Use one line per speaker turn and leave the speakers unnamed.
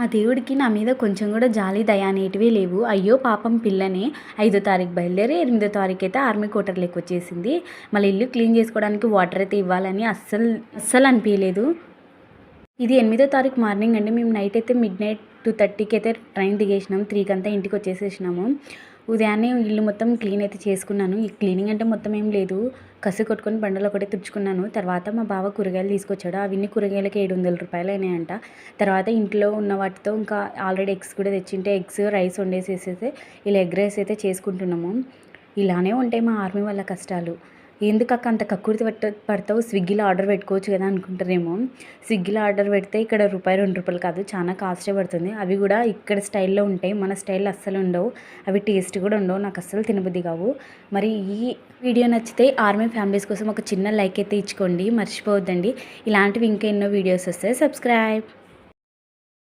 ఆ దేవుడికి నా మీద కొంచెం కూడా జాలి, దయ అనేటివే లేవు. అయ్యో పాపం పిల్లనే 5వ తారీఖు బయలుదేరి 8వ తారీఖైతే ఆర్మీ క్వార్టర్‌లోకి వచ్చేసింది. మళ్ళీ ఇల్లు క్లీన్ చేసుకోవడానికి వాటర్ అయితే ఇవ్వాలని అస్సలు అనిపియలేదు. ఇది 8వ తారీఖు మార్నింగ్ అండి. మేము నైట్ అయితే మిడ్‌నైట్ 2:30కి అయితే ట్రైన్ దిగేసినాం. 3 కంతా ఇంటికి వచ్చేసేసినాము. ఉదయాన్నే ఇల్లు మొత్తం క్లీన్ అయితే చేసుకున్నాను. ఈ క్లీనింగ్ అంటే మొత్తం ఏం లేదు. కసు కొట్టుకొని బండలు ఒకటే తుడుచుకున్నాను. తర్వాత మా బావ కూరగాయలు తీసుకొచ్చాడు. అవన్నీ కూరగాయలకి రూ. 700 అయినాయంట. తర్వాత ఇంట్లో ఉన్న వాటితో ఇంకా ఆల్రెడీ ఎగ్స్ కూడా తెచ్చింటే ఎగ్స్, రైస్ వండేసేసేసి ఇలా ఎగ్ రైస్ అయితే చేసుకుంటున్నాము. ఇలానే ఉంటాయి మా ఆర్మీ వాళ్ళ కష్టాలు. ఎందుకక్క అంత కక్కుర్తి పడతావు, స్విగ్గీలో ఆర్డర్ పెట్టుకోవచ్చు కదా అనుకుంటారేమో. స్విగ్గీలో ఆర్డర్ పెడితే ఇక్కడ రూపాయి, ₹2 కాదు, చాలా కాస్టే పడుతుంది. అవి కూడా ఇక్కడ స్టైల్లో ఉంటాయి, మన స్టైల్లో అస్సలు ఉండవు. అవి టేస్ట్ కూడా ఉండవు, నాకు అస్సలు తినబుద్ధి కావు. మరి ఈ వీడియో నచ్చితే ఆర్మీ ఫ్యామిలీస్ కోసం ఒక చిన్న లైక్ అయితే ఇచ్చుకోండి, మర్చిపోవద్దండి. ఇలాంటివి ఇంకా ఎన్నో వీడియోస్ వస్తాయి. సబ్స్క్రైబ్.